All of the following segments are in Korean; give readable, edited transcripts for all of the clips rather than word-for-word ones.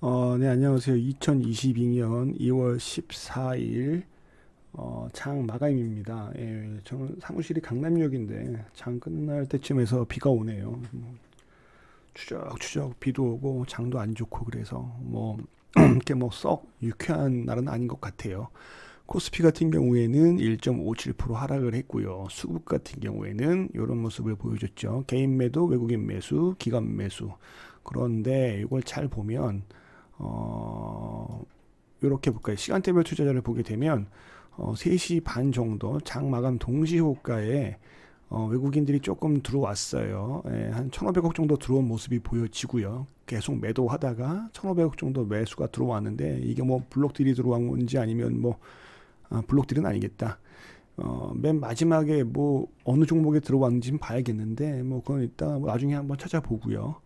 네, 안녕하세요. 2022년 2월 14일 장 마감입니다. 예, 저는 사무실이 강남역인데 장 끝날 때쯤에서 비가 오네요. 추적추적 비도 오고 장도 안 좋고 그래서 뭐 이렇게 뭐 썩 유쾌한 날은 아닌 것 같아요. 코스피 같은 경우에는 1.57% 하락을 했고요. 수급 같은 경우에는 이런 모습을 보여줬죠. 개인 매도, 외국인 매수, 기관 매수. 그런데 이걸 잘 보면 이렇게 볼까요? 시간대별 투자자를 보게 되면 3시 반 정도 장 마감 동시 호가에 외국인들이 조금 들어왔어요. 예, 한 1,500억 정도 들어온 모습이 보여지고요. 계속 매도하다가 1,500억 정도 매수가 들어왔는데 이게 뭐 블록들이 들어온 건지 아니면 뭐 블록들은 아니겠다. 맨 마지막에 뭐 어느 종목에 들어왔는지는 봐야겠는데 뭐 그건 이따 뭐 나중에 한번 찾아보고요.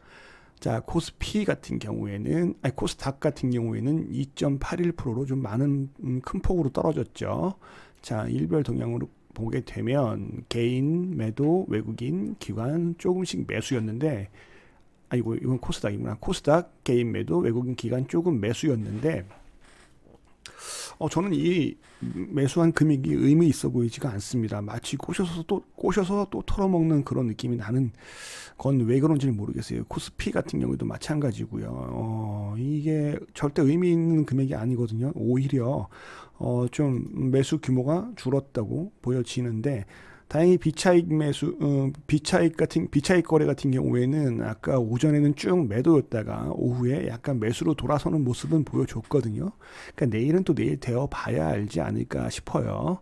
자, 코스피 같은 경우에는, 아니, 코스닥 같은 경우에는 2.81%로 좀 많은, 큰 폭으로 떨어졌죠. 자, 일별 동향으로 보게 되면, 개인, 매도, 외국인, 기관 조금씩 매수였는데, 아이고, 이건 코스닥이구나. 코스닥, 개인 매도, 외국인, 기관 조금 매수였는데, 저는 이 매수한 금액이 의미 있어 보이지가 않습니다. 마치 꼬셔서 또 털어먹는 그런 느낌이 나는 건 왜 그런지는 모르겠어요. 코스피 같은 경우도 마찬가지고요. 이게 절대 의미 있는 금액이 아니거든요. 오히려 좀 매수 규모가 줄었다고 보여지는데 다행히 비차익 거래 같은 경우에는 아까 오전에는 쭉 매도였다가 오후에 약간 매수로 돌아서는 모습은 보여줬거든요. 그러니까 내일은 또 내일 되어 봐야 알지 않을까 싶어요.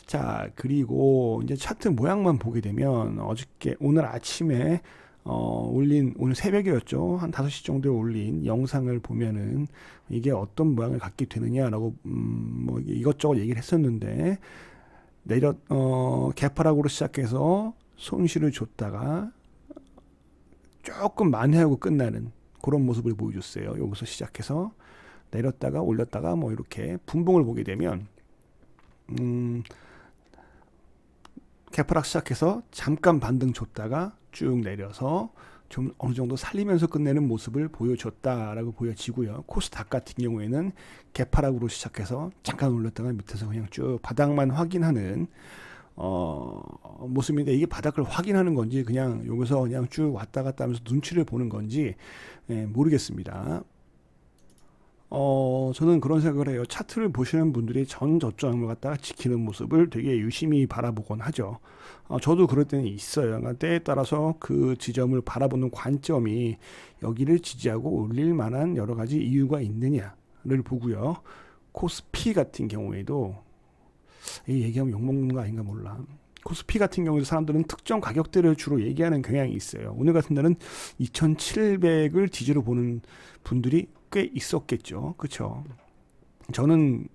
자, 그리고 이제 차트 모양만 보게 되면 오늘 아침에 오늘 새벽이었죠. 한 5시 정도에 올린 영상을 보면은 이게 어떤 모양을 갖게 되느냐라고 뭐 이것저것 얘기를 했었는데 개파락으로 시작해서 손실을 줬다가 조금 만회하고 끝나는 그런 모습을 보여줬어요. 여기서 시작해서 내렸다가 올렸다가 뭐 이렇게 분봉을 보게 되면 개파락 시작해서 잠깐 반등 줬다가 쭉 내려서 좀 어느 정도 살리면서 끝내는 모습을 보여줬다라고 보여지고요. 코스닥 같은 경우에는 개파락으로 시작해서 잠깐 올렸다가 밑에서 그냥 쭉 바닥만 확인하는 모습인데 이게 바닥을 확인하는 건지 그냥 여기서 그냥 쭉 왔다 갔다 하면서 눈치를 보는 건지 모르겠습니다. 저는 그런 생각을 해요. 차트를 보시는 분들이 전 저점을 갖다가 지키는 모습을 되게 유심히 바라보곤 하죠. 저도 그럴 때는 있어요. 그러니까 때에 따라서 그 지점을 바라보는 관점이 여기를 지지하고 올릴 만한 여러 가지 이유가 있느냐를 보고요. 코스피 같은 경우에도 이 얘기하면 욕먹는 거 아닌가 몰라. 코스피 같은 경우에도 사람들은 특정 가격대를 주로 얘기하는 경향이 있어요. 오늘 같은 날은 2,700을 지지로 보는 분들이 꽤 있었겠죠. 그렇죠? 저는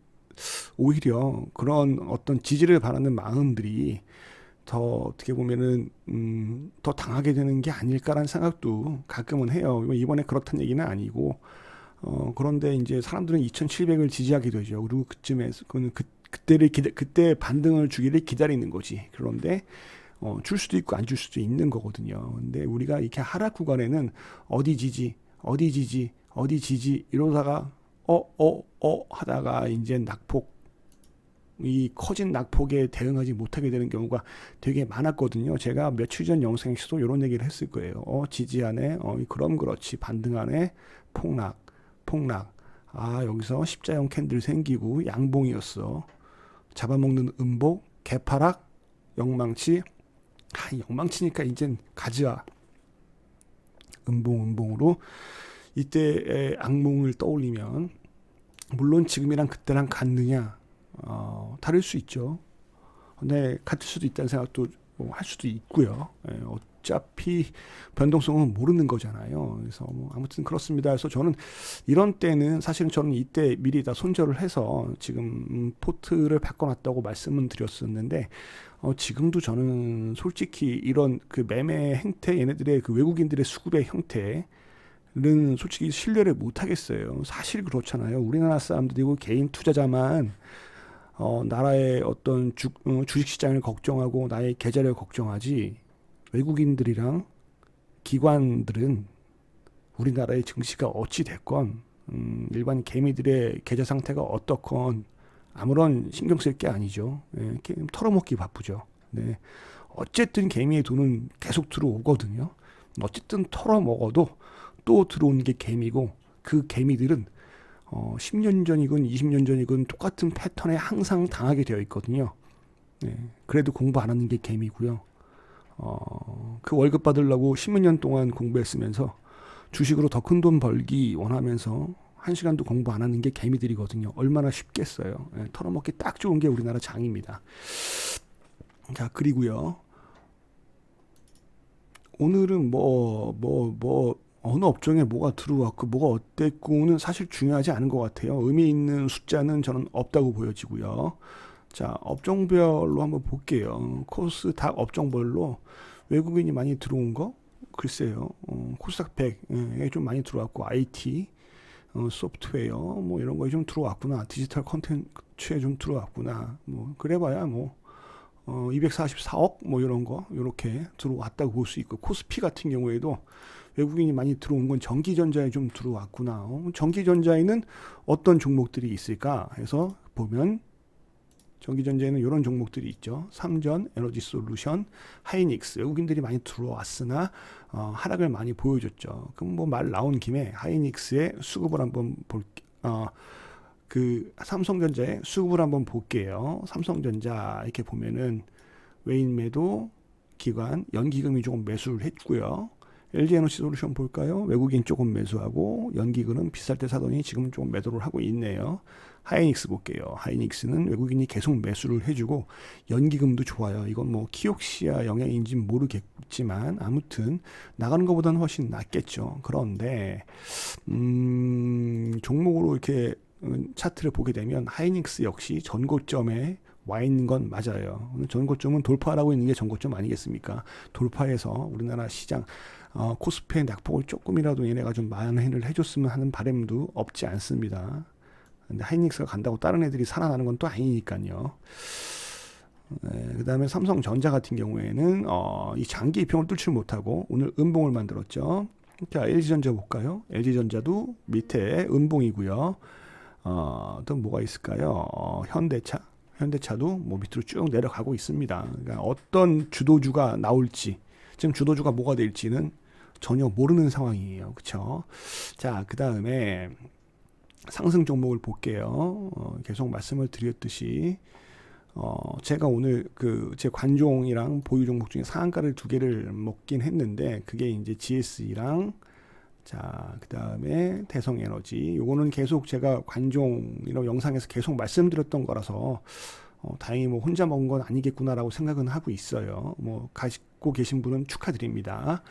오히려 그런 어떤 지지를 바라는 마음들이 더 어떻게 보면은 더 당하게 되는 게 아닐까라는 생각도 가끔은 해요. 이번에 그렇다는 얘기는 아니고 그런데 이제 사람들은 2,700을 지지하게 되죠. 그리고 그쯤에서 그때 반등을 주기를 기다리는 거지. 그런데 줄 수도 있고 안 줄 수도 있는 거거든요. 근데 우리가 이렇게 하락 구간에는 어디 지지, 어디 지지, 어디 지지 이러다가 하다가 이제 이 커진 낙폭에 대응하지 못하게 되는 경우가 되게 많았거든요. 제가 며칠 전 영상에서도 이런 얘기를 했을 거예요. 지지하네, 그럼 그렇지, 반등하네, 폭락. 여기서 십자형 캔들 생기고 양봉이었어. 잡아먹는 음복, 개파락, 영망치. 영망치니까 이젠 가즈아. 음봉으로 이때의 악몽을 떠올리면 물론 지금이랑 그때랑 같느냐 다를 수 있죠. 근데 같을 수도 있다는 생각도 할 수도 있고요. 어차피 변동성은 모르는 거잖아요. 그래서 뭐 아무튼 그렇습니다. 그래서 저는 이런 때는 사실은 저는 이때 미리 다 손절을 해서 지금 포트를 바꿔놨다고 말씀은 드렸었는데 지금도 저는 솔직히 이런 그 매매 행태 얘네들의 그 외국인들의 수급의 형태 는 솔직히 신뢰를 못 하겠어요. 사실 그렇잖아요. 우리나라 사람들이고 개인 투자자만 나라의 어떤 주식시장을 걱정하고 나의 계좌를 걱정하지 외국인들이랑 기관들은 우리나라의 증시가 어찌 됐건 일반 개미들의 계좌 상태가 어떻건 아무런 신경 쓸 게 아니죠. 예, 털어먹기 바쁘죠. 네. 어쨌든 개미의 돈은 계속 들어오거든요. 어쨌든 털어먹어도 또 들어오는 게 개미고, 그 개미들은 10년 전이건 20년 전이건 똑같은 패턴에 항상 당하게 되어 있거든요. 네. 그래도 공부 안 하는 게 개미고요. 그 월급 받으려고 10몇 년 동안 공부했으면서 주식으로 더 큰 돈 벌기 원하면서 한 시간도 공부 안 하는 게 개미들이거든요. 얼마나 쉽겠어요. 예, 털어먹기 딱 좋은 게 우리나라 장입니다. 자, 그리고요. 오늘은 어느 업종에 뭐가 들어왔고 뭐가 어땠고는 사실 중요하지 않은 것 같아요. 의미 있는 숫자는 저는 없다고 보여지고요. 자, 업종별로 한번 볼게요. 코스닥 업종별로 외국인이 많이 들어온 거? 글쎄요. 코스닥 100에 좀 많이 들어왔고, IT, 소프트웨어 뭐 이런 거에 좀 들어왔구나. 디지털 콘텐츠에 좀 들어왔구나. 뭐 그래봐야 뭐 244억 뭐 이런 거 이렇게 들어왔다고 볼 수 있고, 코스피 같은 경우에도 외국인이 많이 들어온 건 전기전자에 좀 들어왔구나. 전기전자에는 어떤 종목들이 있을까 해서 보면, 전기전자에는 이런 종목들이 있죠. 삼전, 에너지솔루션, 하이닉스. 외국인들이 많이 들어왔으나 하락을 많이 보여줬죠. 그럼 뭐 말 나온 김에 하이닉스의 수급을 한번 그 삼성전자의 수급을 한번 볼게요. 삼성전자 이렇게 보면은 외인 매도 기관 연기금이 조금 매수를 했고요. LG에너지솔루션 볼까요? 외국인 조금 매수하고 연기금은 비쌀 때 사더니 지금 조금 매도를 하고 있네요. 하이닉스 볼게요. 하이닉스는 외국인이 계속 매수를 해주고 연기금도 좋아요. 이건 뭐 키옥시아 영향인지 모르겠지만 아무튼 나가는 것보다는 훨씬 낫겠죠. 그런데 종목으로 이렇게 차트를 보게 되면 하이닉스 역시 전고점에 와 있는 건 맞아요. 전고점은 돌파하고 있는 게 전고점 아니겠습니까? 돌파해서 우리나라 시장 코스피의 낙폭을 조금이라도 얘네가 좀 만회를 해줬으면 하는 바람도 없지 않습니다. 근데 하이닉스가 간다고 다른 애들이 살아나는 건 또 아니니까요. 네, 그 다음에 삼성전자 같은 경우에는 이 장기 이평을 뚫지 못하고 오늘 음봉을 만들었죠. 자, LG전자 볼까요? LG전자도 밑에 음봉이고요. 또 뭐가 있을까요? 현대차도 뭐 밑으로 쭉 내려가고 있습니다. 그러니까 어떤 주도주가 나올지, 지금 주도주가 뭐가 될지는 전혀 모르는 상황이에요. 그렇죠? 자, 그 다음에 상승 종목을 볼게요. 계속 말씀을 드렸듯이 제가 오늘 제 관종이랑 보유 종목 중에 상한가를 두 개를 먹긴 했는데, 그게 이제 GS랑 자, 그 다음에 대성에너지. 요거는 계속 제가 관종이라고 영상에서 계속 말씀드렸던 거라서 다행히 뭐 혼자 먹은 건 아니겠구나라고 생각은 하고 있어요. 뭐 가지고 계신 분은 축하드립니다.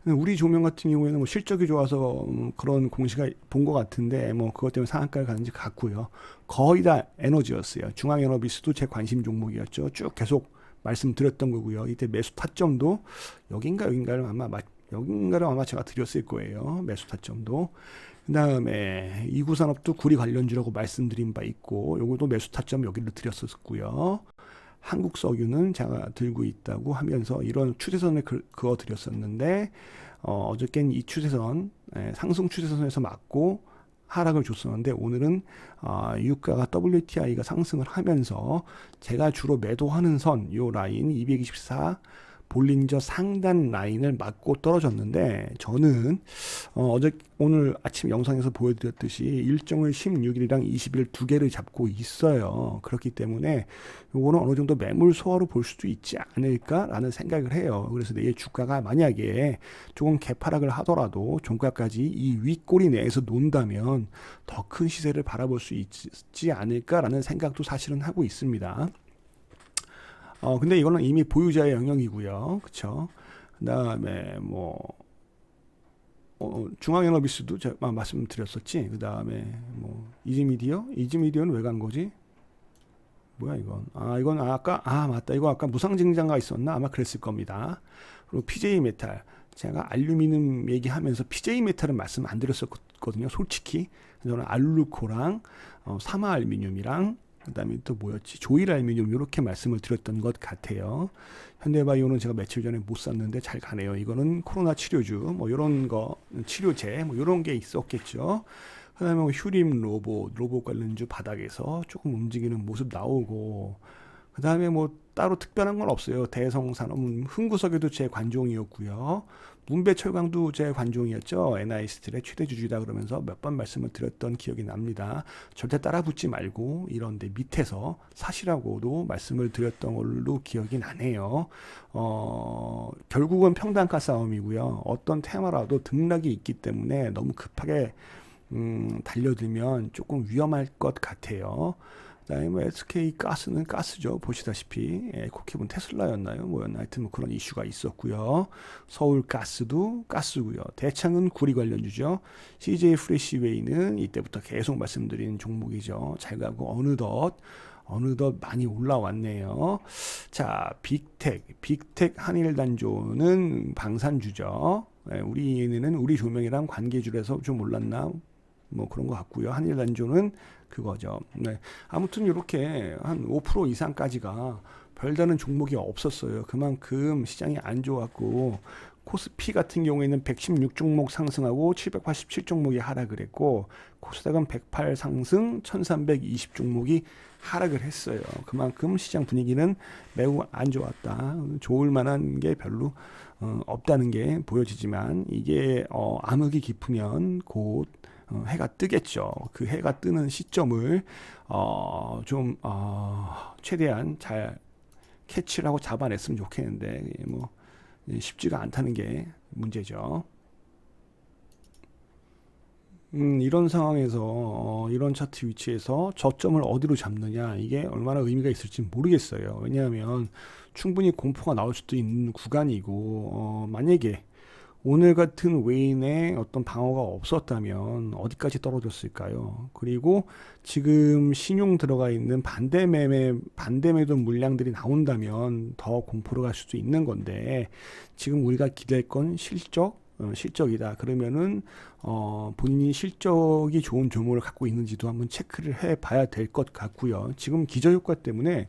우리 조명 같은 경우에는 뭐 실적이 좋아서 그런 공시가 본 것 같은데, 뭐 그것 때문에 상한가를 가는지 같고요. 거의 다 에너지였어요. 중앙에너비스도 제 관심 종목이었죠. 쭉 계속 말씀드렸던 거고요. 이때 매수 타점도 여긴가를 아마 제가 드렸을 거예요. 매수 타점도. 그 다음에 이구산업도 구리 관련주라고 말씀드린 바 있고, 요것도 매수 타점 여기를 드렸었고요. 한국석유는 제가 들고 있다고 하면서 이런 추세선을 그어 드렸었는데, 어저께는 이 추세선, 상승 추세선에서 맞고 하락을 줬었는데, 오늘은 유가가 WTI가 상승을 하면서 제가 주로 매도하는 선, 요 라인 224 볼린저 상단 라인을 맞고 떨어졌는데, 저는 오늘 아침 영상에서 보여드렸듯이 일정을 16일이랑 20일 두 개를 잡고 있어요. 그렇기 때문에 요거는 어느 정도 매물 소화로 볼 수도 있지 않을까라는 생각을 해요. 그래서 내일 주가가 만약에 조금 개파락을 하더라도 종가까지 이 윗꼬리 내에서 논다면 더 큰 시세를 바라볼 수 있지 않을까라는 생각도 사실은 하고 있습니다. 근데 이거는 이미 보유자의 영역이고요. 그쵸? 그 다음에 중앙에너비스도 제가 말씀드렸었지. 그 다음에 이지미디어는 왜 간 거지? 뭐야 이건? 이건 맞다. 이거 아까 무상증자가 있었나? 아마 그랬을 겁니다. 그리고 PJ메탈. 제가 알루미늄 얘기하면서 PJ메탈은 말씀 안 드렸었거든요. 솔직히. 저는 알루코랑 사마알루미늄이랑 그다음에 또 뭐였지? 조일알루미늄 이렇게 말씀을 드렸던 것 같아요. 현대바이오는 제가 며칠 전에 못 샀는데 잘 가네요. 이거는 코로나 치료주, 뭐 이런 거 치료제, 뭐 이런 게 있었겠죠. 그다음에 뭐 휴림 로봇 관련주 바닥에서 조금 움직이는 모습 나오고, 그다음에 뭐 따로 특별한 건 없어요. 대성산업, 흥구석유도 제 관종이었고요. 문배철강도 제 관종이었죠. NI스틸의 최대 주주이다 그러면서 몇 번 말씀을 드렸던 기억이 납니다. 절대 따라붙지 말고 이런데 밑에서 사시라고도 말씀을 드렸던 걸로 기억이 나네요. 결국은 평단가 싸움이고요. 어떤 테마라도 등락이 있기 때문에 너무 급하게 달려들면 조금 위험할 것 같아요. 그다음에 뭐 SK 가스는 가스죠. 보시다시피 코케본 테슬라였나요? 뭐였나 하여튼 뭐 그런 이슈가 있었고요. 서울가스도 가스고요. 대창은 구리 관련주죠. CJ 프레시웨이는 이때부터 계속 말씀드린 종목이죠. 잘 가고 어느덧 많이 올라왔네요. 자, 빅텍 한일단조는 방산주죠. 우리는 우리 조명이랑 관계줄에서 좀 올랐나? 뭐 그런 것 같고요. 한일단조는 그거죠. 네. 아무튼 이렇게 한 5% 이상까지가 별다른 종목이 없었어요. 그만큼 시장이 안 좋았고, 코스피 같은 경우에는 116종목 상승하고 787종목이 하락을 했고, 코스닥은 108 상승 1320종목이 하락을 했어요. 그만큼 시장 분위기는 매우 안 좋았다. 좋을 만한 게 별로 없다는 게 보여지지만, 이게 암흑이 깊으면 곧 해가 뜨겠죠. 그 해가 뜨는 시점을 좀 최대한 잘 캐치를 하고 잡아냈으면 좋겠는데, 뭐 쉽지가 않다는 게 문제죠. 이런 상황에서 이런 차트 위치에서 저점을 어디로 잡느냐, 이게 얼마나 의미가 있을지 모르겠어요. 왜냐하면 충분히 공포가 나올 수도 있는 구간이고, 만약에 오늘 같은 외인의 어떤 방어가 없었다면 어디까지 떨어졌을까요? 그리고 지금 신용 들어가 있는 반대매도 물량들이 나온다면 더 공포로 갈 수도 있는 건데, 지금 우리가 기대할 건 실적이다. 그러면은 본인이 실적이 좋은 종목을 갖고 있는지도 한번 체크를 해봐야 될 것 같고요. 지금 기저효과 때문에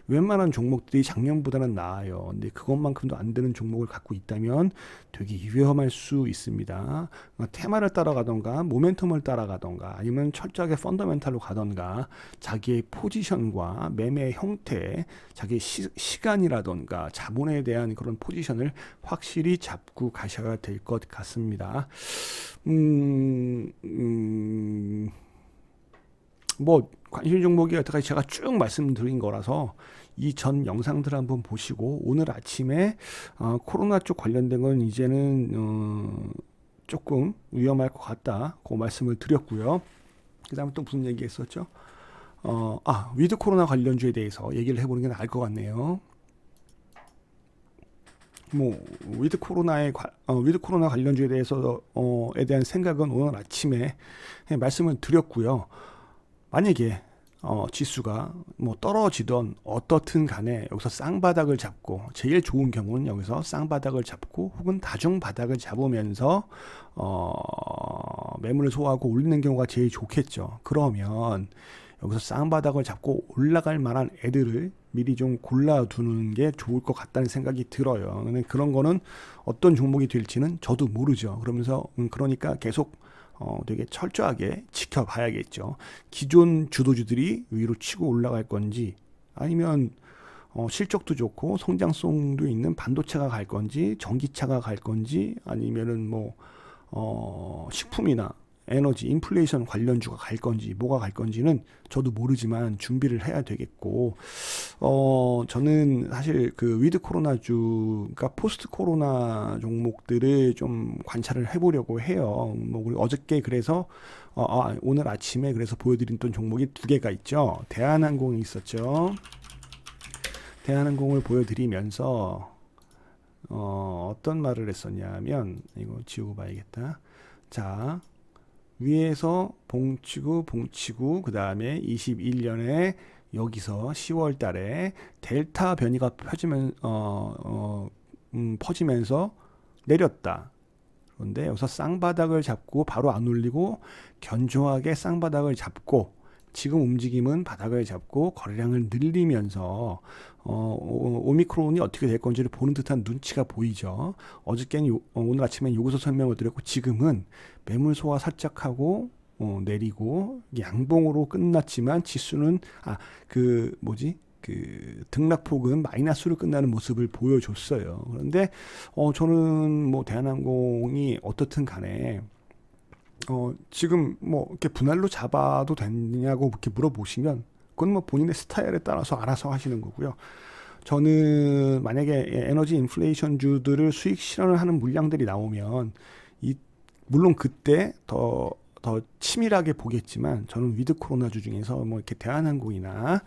웬만한 종목들이 작년보다는 나아요. 근데 그것만큼도 안 되는 종목을 갖고 있다면 되게 위험할 수 있습니다. 테마를 따라가던가 모멘텀을 따라가던가 아니면 철저하게 펀더멘탈로 가던가, 자기의 포지션과 매매 형태, 자기의 시간이라던가 자본에 대한 그런 포지션을 확실히 잡고 가셔야 될 것 같습니다. 뭐 관심 종목이 여태까지 제가 쭉 말씀드린 거라서 이 전 영상들 한번 보시고, 오늘 아침에 코로나 쪽 관련된 건 이제는 조금 위험할 것 같다, 그 말씀을 드렸고요. 그 다음에 또 무슨 얘기 했었죠? 위드 코로나 관련주에 대해서 얘기를 해보는 게 나을 것 같네요. 뭐 위드 코로나 관련주에 대해서에 대한 생각은 오늘 아침에 말씀을 드렸고요. 만약에 지수가 뭐 떨어지던 어떻든 간에 여기서 쌍바닥을 잡고, 제일 좋은 경우는 여기서 쌍바닥을 잡고 혹은 다중바닥을 잡으면서 매물을 소화하고 올리는 경우가 제일 좋겠죠. 그러면 여기서 쌍바닥을 잡고 올라갈 만한 애들을 미리 좀 골라두는 게 좋을 것 같다는 생각이 들어요. 근데 그런 거는 어떤 종목이 될지는 저도 모르죠. 그러니까 계속 되게 철저하게 지켜봐야겠죠. 기존 주도주들이 위로 치고 올라갈 건지, 아니면 실적도 좋고 성장성도 있는 반도체가 갈 건지, 전기차가 갈 건지, 아니면은 뭐 식품이나 에너지, 인플레이션 관련주가 갈 건지, 뭐가 갈 건지는 저도 모르지만 준비를 해야 되겠고, 저는 사실 그 위드 코로나주, 그러니까 포스트 코로나 종목들을 좀 관찰을 해보려고 해요. 뭐 우리 어저께 그래서 오늘 아침에 그래서 보여드린 종목이 두 개가 있죠. 대한항공이 있었죠. 대한항공을 보여드리면서 어떤 말을 했었냐면, 이거 지우고 봐야겠다. 자, 위에서 봉치고 그 다음에 21년에 여기서 10월 달에 델타 변이가 퍼지면서 내렸다. 그런데 여기서 쌍바닥을 잡고 바로 안 올리고 견조하게 쌍바닥을 잡고, 지금 움직임은 바닥을 잡고 거래량을 늘리면서 오미크론이 어떻게 될 건지를 보는 듯한 눈치가 보이죠. 어저께는 오늘 아침에 여기서 설명을 드렸고, 지금은 매물 소화 살짝 하고 내리고 양봉으로 끝났지만 지수는 등락폭은 마이너스로 끝나는 모습을 보여줬어요. 그런데 저는 뭐 대한항공이 어떻든 간에 지금 뭐 이렇게 분할로 잡아도 되냐고 이렇게 물어보시면 그건 뭐 본인의 스타일에 따라서 알아서 하시는 거고요. 저는 만약에 에너지 인플레이션주들을 수익 실현을 하는 물량들이 나오면 물론 그때 더 치밀하게 보겠지만 저는 위드 코로나주 중에서 뭐 이렇게 대한항공이나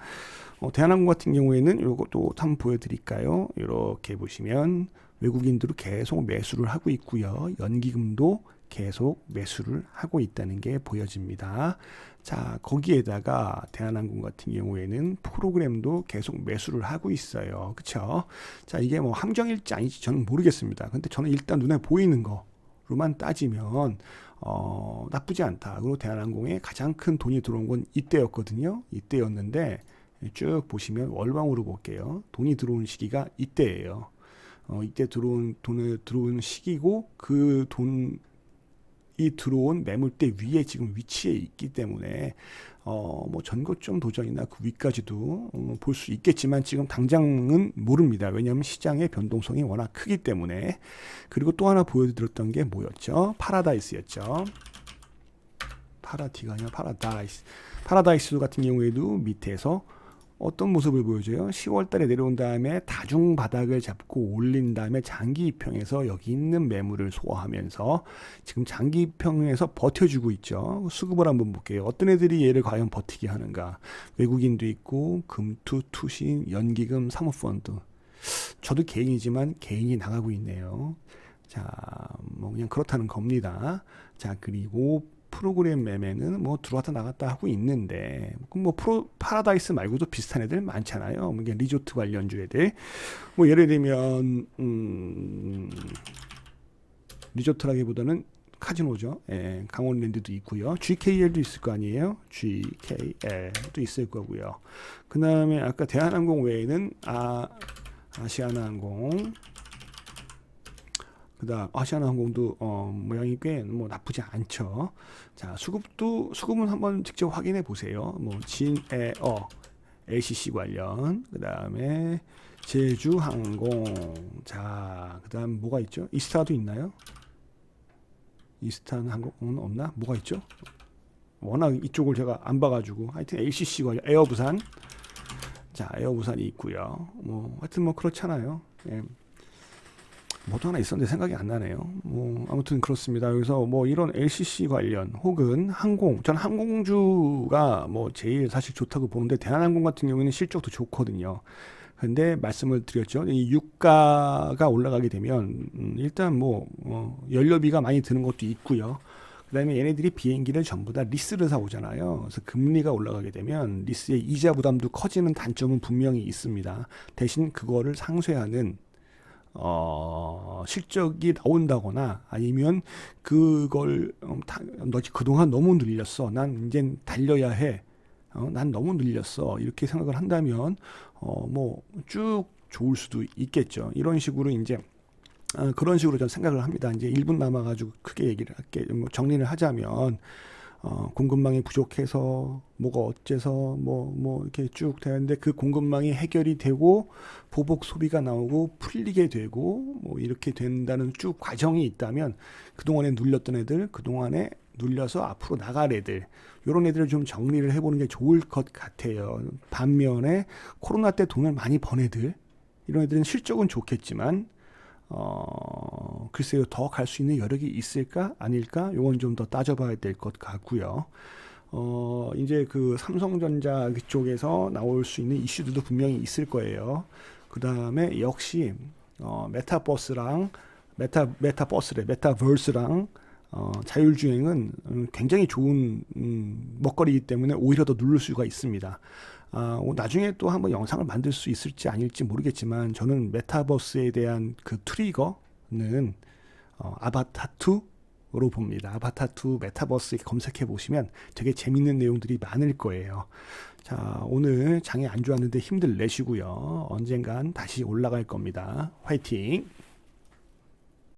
대한항공 같은 경우에는 이것도 한번 보여드릴까요? 이렇게 보시면 외국인들은 계속 매수를 하고 있고요. 연기금도 계속 매수를 하고 있다는 게 보여집니다. 자, 거기에다가 대한항공 같은 경우에는 프로그램도 계속 매수를 하고 있어요. 그쵸? 자, 이게 뭐 함정일지 아닌지 저는 모르겠습니다. 근데 저는 일단 눈에 보이는 거로만 따지면 나쁘지 않다. 그리고 대한항공에 가장 큰 돈이 들어온 건 이때였거든요. 이때였는데 쭉 보시면 월방으로 볼게요. 돈이 들어온 시기가 이때예요. 이때 돈을 들어온 시기고 그 돈이 들어온 매물대 위에 지금 위치해 있기 때문에 뭐 전고점 도전이나 그 위까지도 볼 수 있겠지만 지금 당장은 모릅니다. 왜냐하면 시장의 변동성이 워낙 크기 때문에. 그리고 또 하나 보여드렸던 게 뭐였죠? 파라다이스였죠. 파라디가 아니라 파라다이스. 파라다이스 같은 경우에도 밑에서 어떤 모습을 보여줘요? 10월 달에 내려온 다음에 다중 바닥을 잡고 올린 다음에 장기 입형에서 여기 있는 매물을 소화하면서 지금 장기 입형에서 버텨주고 있죠. 수급을 한번 볼게요. 어떤 애들이 얘를 과연 버티게 하는가? 외국인도 있고 금투, 투신, 연기금, 사모펀드. 저도 개인이지만 개인이 나가고 있네요. 자, 뭐 그냥 그렇다는 겁니다. 자, 그리고 프로그램 매매는 뭐 들어왔다 나갔다 하고 있는데 뭐 파라다이스 말고도 비슷한 애들 많잖아요. 뭐 리조트 관련주 애들 뭐 예를 들면 리조트라기보다는 카지노죠. 예, 강원랜드도 있고요. GKL도 있을 거 아니에요. GKL도 있을 거고요. 그 다음에 아까 대한항공 외에는 아시아나항공, 그다음 아시아나항공도 모양이 꽤 뭐 나쁘지 않죠. 자, 수급은 한번 직접 확인해 보세요. 뭐 진에어, LCC 관련, 그다음에 제주항공. 자, 그다음 뭐가 있죠? 이스타도 있나요? 이스타는 항공은 없나? 뭐가 있죠? 워낙 이쪽을 제가 안 봐가지고 하여튼 LCC 관련 에어부산. 자, 에어부산이 있고요. 뭐 하여튼 뭐 그렇잖아요. 예. 뭐도 하나 있었는데 생각이 안 나네요. 뭐 아무튼 그렇습니다. 여기서 뭐 이런 LCC 관련 혹은 전 항공주가 뭐 제일 사실 좋다고 보는데 대한항공 같은 경우에는 실적도 좋거든요. 근데 말씀을 드렸죠. 이 유가가 올라가게 되면 일단 뭐 연료비가 많이 드는 것도 있고요. 그다음에 얘네들이 비행기를 전부 다 리스를 사오잖아요. 그래서 금리가 올라가게 되면 리스의 이자 부담도 커지는 단점은 분명히 있습니다. 대신 그거를 상쇄하는 실적이 나온다거나 아니면 그걸 너 그동안 너무 늘렸어. 난 이젠 달려야 해. 난 너무 늘렸어. 이렇게 생각을 한다면 뭐 쭉 좋을 수도 있겠죠. 이런 식으로 이제 그런 식으로 저는 생각을 합니다. 이제 1분 남아가지고 크게 얘기를 할게. 뭐 정리를 하자면 공급망이 부족해서 뭐가 어째서 뭐 이렇게 쭉 되는데 그 공급망이 해결이 되고 보복 소비가 나오고 풀리게 되고 뭐 이렇게 된다는 쭉 과정이 있다면 그동안에 눌렸던 애들, 그동안에 눌려서 앞으로 나갈 애들, 이런 애들을 좀 정리를 해보는 게 좋을 것 같아요. 반면에 코로나 때 돈을 많이 번 애들, 이런 애들은 실적은 좋겠지만 글쎄요, 더 갈 수 있는 여력이 있을까 아닐까, 요건 좀 더 따져봐야 될 것 같고요. 이제 그 삼성전자 그쪽에서 나올 수 있는 이슈들도 분명히 있을 거예요. 그 다음에 역시 메타버스랑 메타버스랑 자율주행은 굉장히 좋은 먹거리이기 때문에 오히려 더 누를 수가 있습니다. 나중에 또 한번 영상을 만들 수 있을지 아닐지 모르겠지만 저는 메타버스에 대한 그 트리거는 아바타2로 봅니다. 아바타2 메타버스 검색해 보시면 되게 재밌는 내용들이 많을 거예요. 자, 오늘 장이 안 좋았는데 힘들 내시고요. 언젠간 다시 올라갈 겁니다. 화이팅!